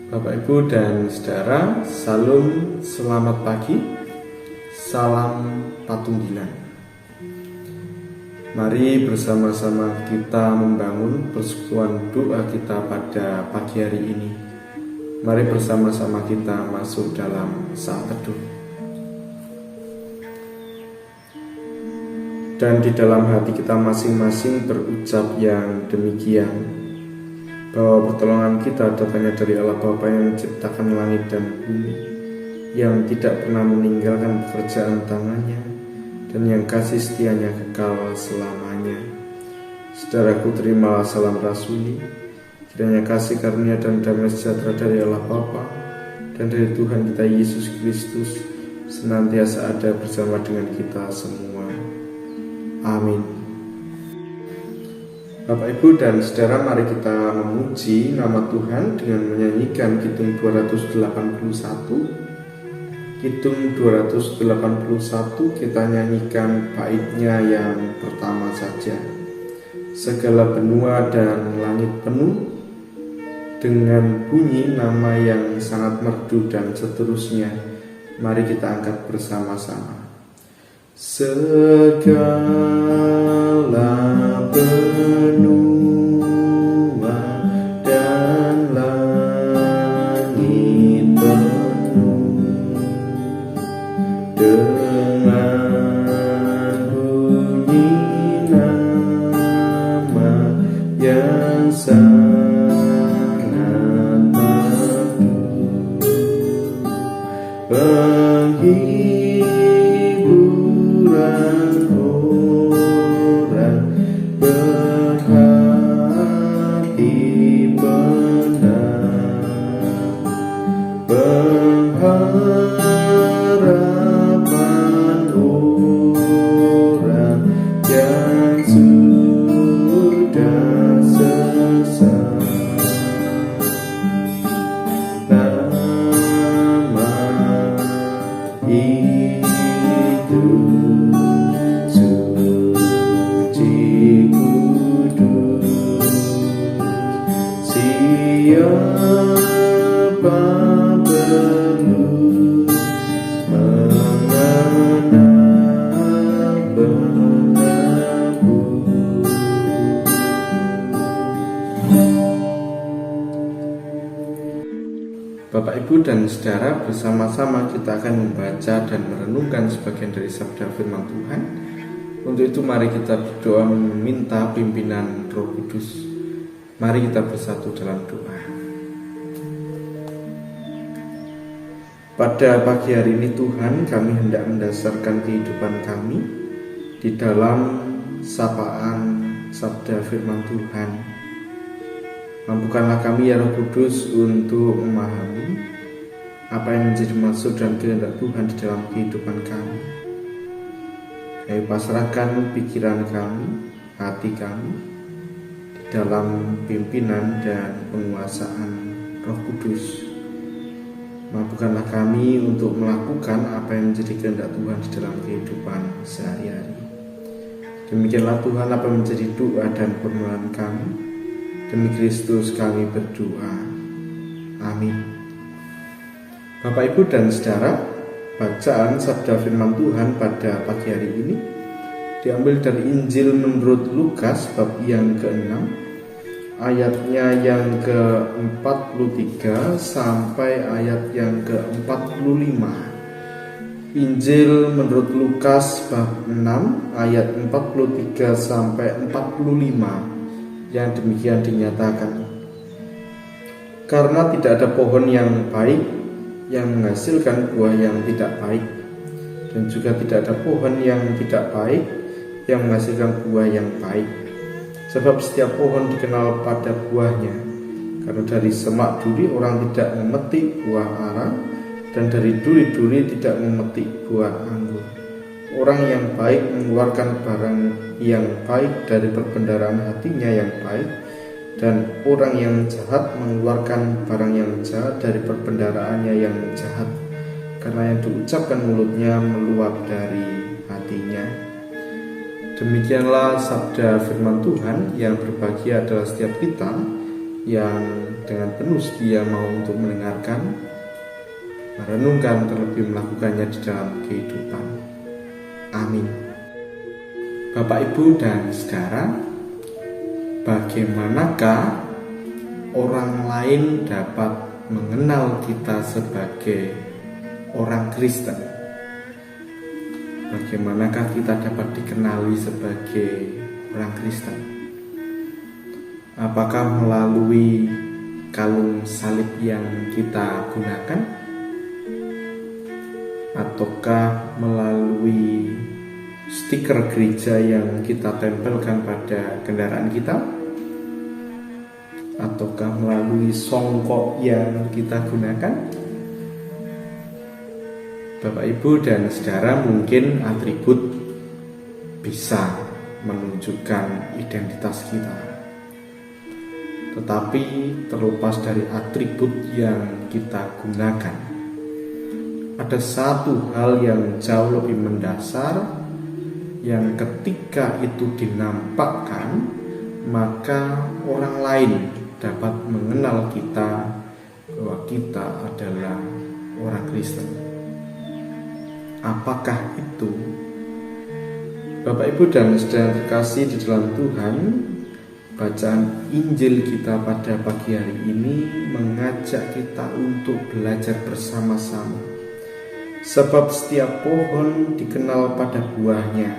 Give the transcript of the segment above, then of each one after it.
Bapak, Ibu, dan saudara, salam selamat pagi, salam patunggilan. Mari bersama-sama kita membangun persekutuan doa kita pada pagi hari ini. Mari bersama-sama kita masuk dalam saat teduh. Dan di dalam hati kita masing-masing berucap yang demikian, bahwa pertolongan kita datangnya dari Allah Bapa yang menciptakan langit dan bumi, yang tidak pernah meninggalkan pekerjaan tangannya, dan yang kasih setianya kekal selamanya. Saudaraku, terimalah salam rasuli, kiranya kasih karunia dan damai sejahtera dari Allah Bapa dan dari Tuhan kita Yesus Kristus senantiasa ada bersama dengan kita semua. Amin. Bapak, Ibu, dan saudara, mari kita memuji nama Tuhan dengan menyanyikan Kidung 281. Kidung 281 kita nyanyikan baitnya yang pertama saja. Segala benua dan langit penuh dengan bunyi nama yang sangat merdu, dan seterusnya. Mari kita angkat bersama-sama. Segala benua dan langit penuh dengan bunyi nama yang sangat merdu, penghiburan orang berhati benar, pengharapan orang yang sudah sesat. Nama itu suci kudus, siapa perlu mengenal menebus. Bapak, Ibu, dan saudara, bersama-sama kita akan membaca dan merenungkan sebagian dari sabda firman Tuhan. Untuk itu mari kita berdoa meminta pimpinan Roh Kudus. Mari kita bersatu dalam doa. Pada pagi hari ini Tuhan, kami hendak mendasarkan kehidupan kami di dalam sapaan sabda firman Tuhan. Mampukanlah kami ya Roh Kudus untuk memahami apa yang menjadi maksud dan kehendak Tuhan di dalam kehidupan kami. Kami pasrahkan pikiran kami, hati kami di dalam pimpinan dan penguasaan Roh Kudus. Mampukanlah kami untuk melakukan apa yang menjadi kehendak Tuhan di dalam kehidupan sehari-hari. Demikianlah Tuhan apa menjadi doa dan permohonan kami. Demi Kristus kami berdoa. Amin. Bapak, Ibu, dan saudara, bacaan sabda firman Tuhan pada pagi hari ini diambil dari Injil menurut Lukas bab yang ke-6, ayatnya yang ke-43 sampai ayat yang ke-45. Injil menurut Lukas bab 6 ayat 43 sampai 45. Yang demikian dinyatakan, karena tidak ada pohon yang baik yang menghasilkan buah yang tidak baik, dan juga tidak ada pohon yang tidak baik yang menghasilkan buah yang baik. Sebab setiap pohon dikenal pada buahnya. Karena dari semak duri orang tidak memetik buah ara, dan dari duri-duri tidak memetik buah anggur. Orang yang baik mengeluarkan barang yang baik dari perbendaharaan hatinya yang baik, dan orang yang jahat mengeluarkan barang yang jahat dari perbendaharaannya yang jahat, karena yang diucapkan mulutnya meluap dari hatinya. Demikianlah sabda firman Tuhan. Yang berbahagia adalah setiap kita yang dengan penuh setia mau untuk mendengarkan, merenungkan, terlebih melakukannya di dalam kehidupan. Amin. Bapak, Ibu, dan saudara, bagaimanakah orang lain dapat mengenal kita sebagai orang Kristen? Bagaimanakah kita dapat dikenali sebagai orang Kristen? Apakah melalui kalung salib yang kita gunakan? Ataukah melalui stiker gereja yang kita tempelkan pada kendaraan kita? Ataukah melalui songkok yang kita gunakan? Bapak, Ibu, dan saudara, mungkin atribut bisa menunjukkan identitas kita. Tetapi terlepas dari atribut yang kita gunakan, ada satu hal yang jauh lebih mendasar yang ketika itu dinampakkan, maka orang lain dapat mengenal kita bahwa kita adalah orang Kristen. Apakah itu? Bapak, Ibu, dan saudara terkasih di dalam Tuhan, bacaan Injil kita pada pagi hari ini mengajak kita untuk belajar bersama-sama. Sebab setiap pohon dikenal pada buahnya.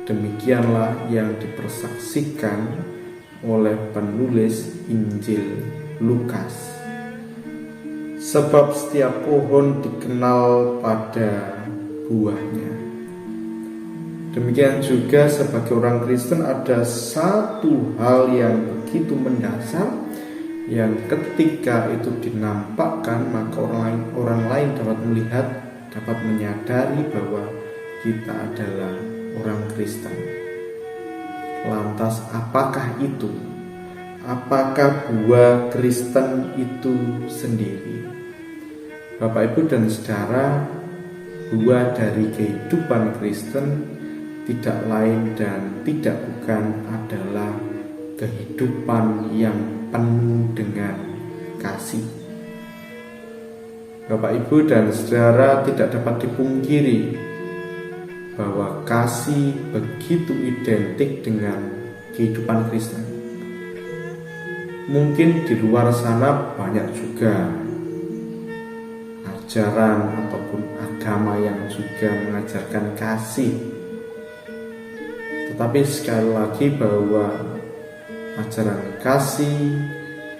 Demikianlah yang dipersaksikan oleh penulis Injil Lukas. Sebab setiap pohon dikenal pada buahnya. Demikian juga sebagai orang Kristen ada satu hal yang begitu mendasar, yang ketika itu dinampakkan maka orang lain dapat melihat, dapat menyadari bahwa kita adalah orang Kristen. Lantas apakah itu? Apakah buah Kristen itu sendiri? Bapak, Ibu, dan saudara, buah dari kehidupan Kristen tidak lain dan tidak bukan adalah kehidupan yang penuh dengan kasih. Bapak, Ibu, dan saudara, tidak dapat dipungkiri bahwa kasih begitu identik dengan kehidupan Kristen. Mungkin di luar sana banyak juga ajaran ataupun agama yang juga mengajarkan kasih. Tetapi sekali lagi bahwa ajaran kasih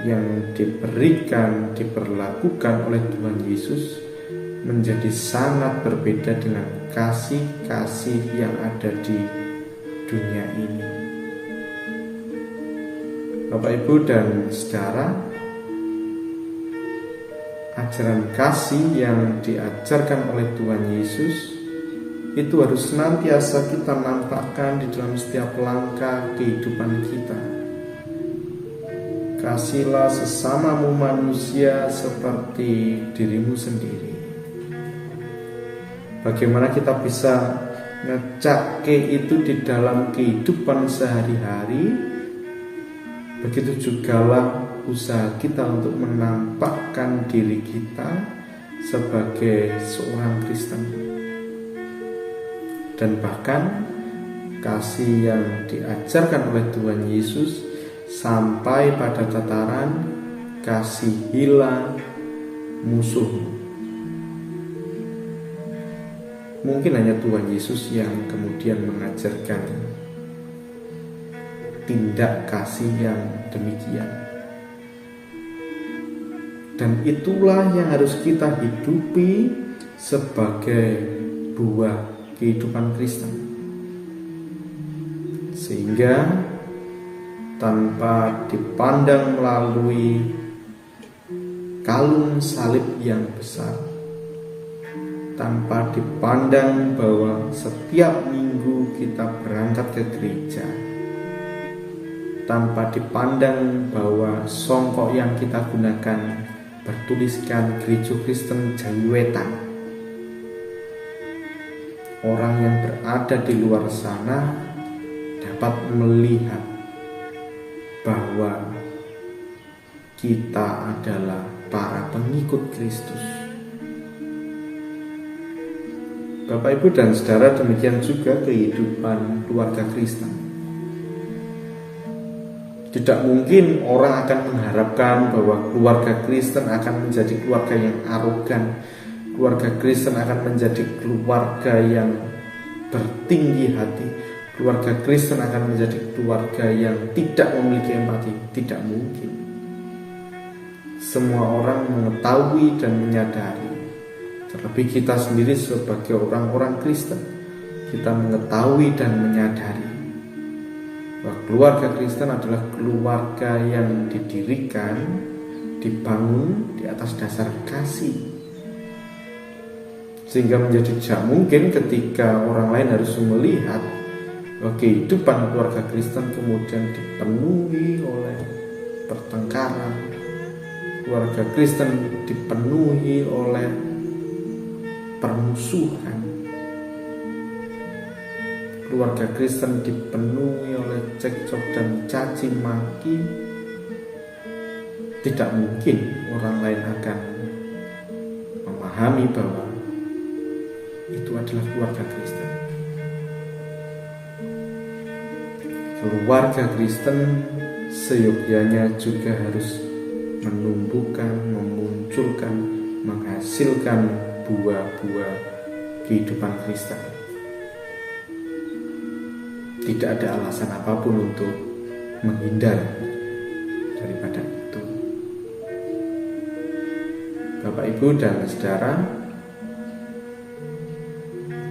yang diberikan, diperlakukan oleh Tuhan Yesus menjadi sangat berbeda dengan kasih-kasih yang ada di dunia ini. Bapak, Ibu, dan saudara, ajaran kasih yang diajarkan oleh Tuhan Yesus itu harus senantiasa kita nampakkan di dalam setiap langkah kehidupan kita. Kasihilah sesamamu manusia seperti dirimu sendiri. Bagaimana kita bisa ngecake itu di dalam kehidupan sehari-hari, begitu jugalah usaha kita untuk menampakkan diri kita sebagai seorang Kristen. Dan bahkan kasih yang diajarkan oleh Tuhan Yesus sampai pada tataran kasihilah musuhmu. Mungkin hanya Tuhan Yesus yang kemudian mengajarkan tindak kasih yang demikian. Dan itulah yang harus kita hidupi sebagai buah kehidupan Kristen. Sehingga tanpa dipandang melalui kalung salib yang besar, tanpa dipandang bahwa setiap minggu kita berangkat ke gereja, tanpa dipandang bahwa songkok yang kita gunakan bertuliskan Gereja Kristen Jawiwetan, orang yang berada di luar sana dapat melihat bahwa kita adalah para pengikut Kristus. Bapak, Ibu, dan saudara, demikian juga kehidupan keluarga Kristen. Tidak mungkin orang akan mengharapkan bahwa keluarga Kristen akan menjadi keluarga yang arogan, keluarga Kristen akan menjadi keluarga yang bertinggi hati, keluarga Kristen akan menjadi keluarga yang tidak memiliki empati. Tidak mungkin. Semua orang mengetahui dan menyadari, terlebih kita sendiri sebagai orang-orang Kristen, kita mengetahui dan menyadari bahwa keluarga Kristen adalah keluarga yang didirikan, dibangun di atas dasar kasih. Sehingga menjadi tidak mungkin ketika orang lain harus melihat bahwa kehidupan keluarga Kristen kemudian dipenuhi oleh pertengkaran, keluarga Kristen dipenuhi oleh permusuhan, keluarga Kristen dipenuhi oleh cekcok dan caci maki. Tidak mungkin orang lain akan memahami bahwa itu adalah keluarga Kristen. Keluarga Kristen seyogyanya juga harus menumbuhkan, memunculkan, menghasilkan buah-buah kehidupan Kristen. Tidak ada alasan apapun untuk menghindar daripada itu. Bapak, Ibu, dan saudara,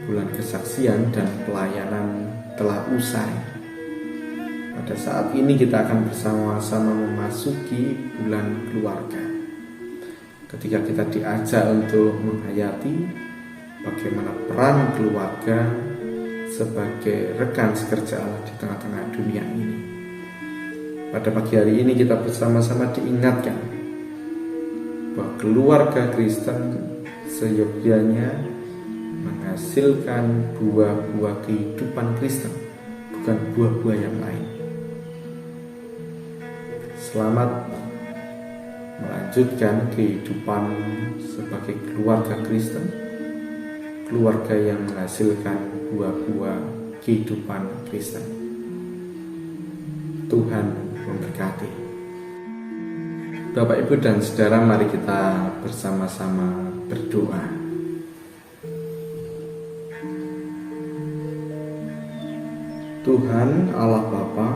bulan kesaksian dan pelayanan telah usai. Pada saat ini kita akan bersama-sama memasuki bulan keluarga, ketika kita diajak untuk menghayati bagaimana peran keluarga sebagai rekan sekerja Allah di tengah-tengah dunia ini. Pada pagi hari ini kita bersama-sama diingatkan bahwa keluarga Kristen seyogyanya menghasilkan buah-buah kehidupan Kristen, bukan buah-buah yang lain. Selamat melanjutkan kehidupan sebagai keluarga Kristen, keluarga yang menghasilkan buah-buah kehidupan Kristen. Tuhan memberkati. Bapak, Ibu, dan saudara, mari kita bersama-sama berdoa. Tuhan Allah Bapa,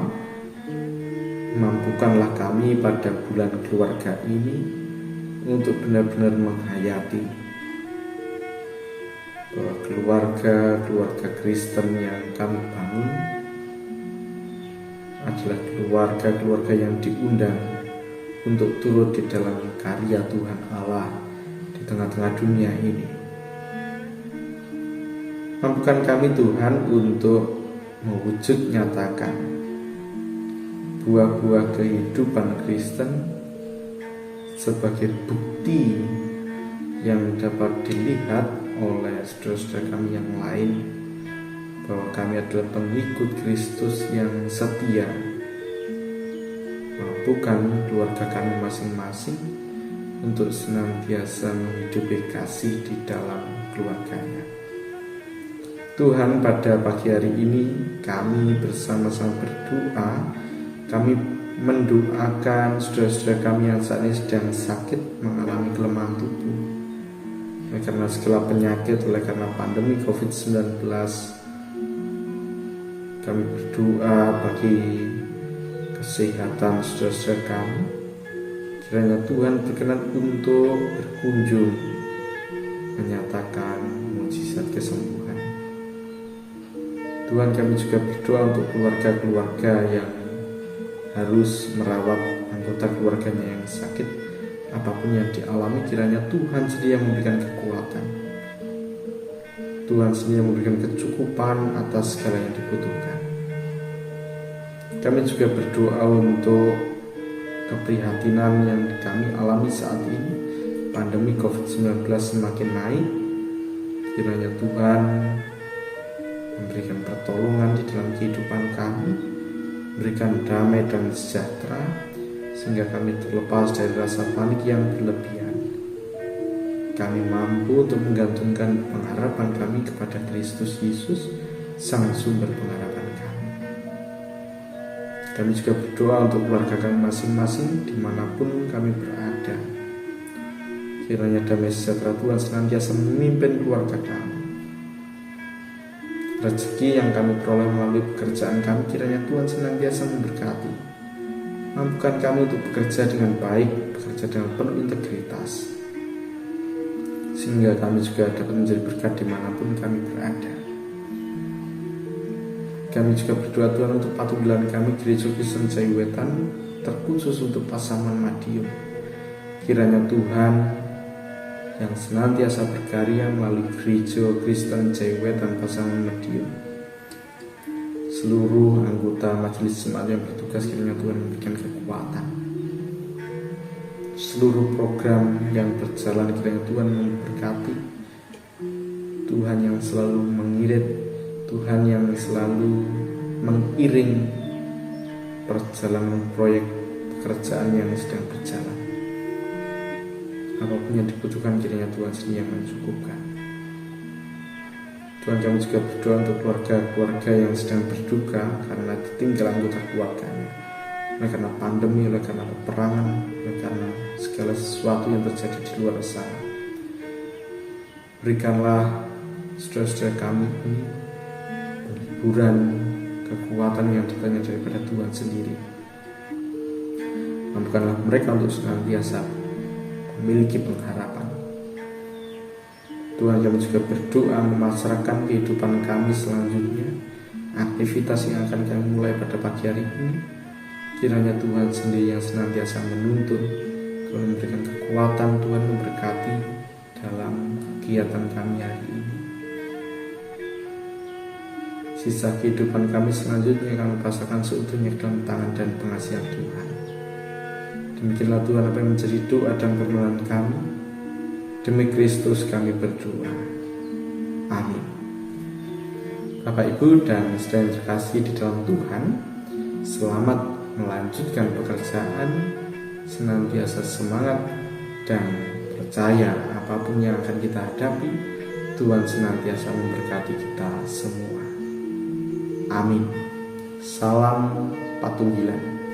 mampukanlah kami pada bulan keluarga ini untuk benar-benar menghayati bahwa keluarga Kristen yang kami bangun adalah keluarga yang diundang untuk turut di dalam karya Tuhan Allah di tengah-tengah dunia ini. Mampukan kami Tuhan untuk mewujud nyatakan buah-buah kehidupan Kristen sebagai bukti yang dapat dilihat oleh saudara-saudara kami yang lain bahwa kami adalah pengikut Kristus yang setia. Mampukan keluarga kami masing-masing untuk senantiasa menghidupi kasih di dalam keluarganya. Tuhan, pada pagi hari ini kami bersama-sama berdoa. Kami mendoakan saudara-saudara kami yang saat ini sedang sakit, mengalami kelemahan tubuh oleh karena segala penyakit, oleh karena pandemi COVID-19. Kami berdoa bagi kesehatan saudara-saudara kami. Kiranya Tuhan berkenan untuk berkunjung, menyatakan mukjizat kesembuhan. Tuhan, kami juga berdoa untuk keluarga-keluarga yang harus merawat anggota keluarganya yang sakit. Apapun yang dialami, kiranya Tuhan sendiri yang memberikan kekuatan, Tuhan sendiri yang memberikan kecukupan atas segala yang dibutuhkan. Kami juga berdoa untuk keprihatinan yang kami alami saat ini. Pandemi COVID-19 semakin naik. Kiranya Tuhan memberikan pertolongan di dalam kehidupan kami, berikan damai dan sejahtera, sehingga kami terlepas dari rasa panik yang berlebihan. Kami mampu untuk menggantungkan pengharapan kami kepada Kristus Yesus, Sang Sumber pengharapan kami. Kami juga berdoa untuk keluarga kami masing-masing dimanapun kami berada. Kiranya damai sejahtera Tuhan senantiasa memimpin keluarga kami. Rezeki yang kami peroleh melalui pekerjaan kami, kiranya Tuhan senantiasa memberkati. Mampukan kami untuk bekerja dengan baik, bekerja dengan penuh integritas, sehingga kami juga dapat menjadi berkat dimanapun kami berada. Kami juga berdoa Tuhan untuk patunggilan kami Gereja Kristen Jaiwetan, terkhusus untuk Pasaman Madiun. Kiranya Tuhan yang senantiasa berkarya melalui Gereja Kristen Jaiwetan Pasaman Madiun, seluruh anggota majelis jemaat yang bertugas, kiranya Tuhan memberikan kekuatan. Seluruh program yang berjalan, kiranya Tuhan memberkati. Tuhan yang selalu mengirit, Tuhan yang selalu mengiring perjalanan proyek pekerjaan yang sedang berjalan. Apapun yang dibutuhkan, kiranya Tuhan sendiri yang mencukupkan. Tuhan, kami juga berdoa untuk keluarga-keluarga yang sedang berduka karena ditinggal anggota keluarganya, oleh karena pandemi, oleh karena peperangan, oleh karena segala sesuatu yang terjadi di luar sana. Berikanlah saudara-saudara kami ini penghiburan, kekuatan yang datangnya daripada Tuhan sendiri. Mampukanlah mereka untuk senantiasa memiliki pengharapan. Tuhan, kami juga berdoa memasrahkan kehidupan kami selanjutnya, aktivitas yang akan kami mulai pada pagi hari ini. Kiranya Tuhan sendiri yang senantiasa menuntun, Tuhan memberikan kekuatan, Tuhan memberkati dalam kegiatan kami hari ini. Sisa kehidupan kami selanjutnya kami pasrahkan seutuhnya ke dalam tangan dan pengasihan Tuhan. Demikianlah Tuhan apa yang menjadi doa dan permohonan kami. Demi Kristus kami berdoa. Amin. Bapak, Ibu, dan saudara yang terkasih di dalam Tuhan, selamat melanjutkan pekerjaan, senantiasa semangat dan percaya apapun yang akan kita hadapi, Tuhan senantiasa memberkati kita semua. Amin. Salam Patunggilan.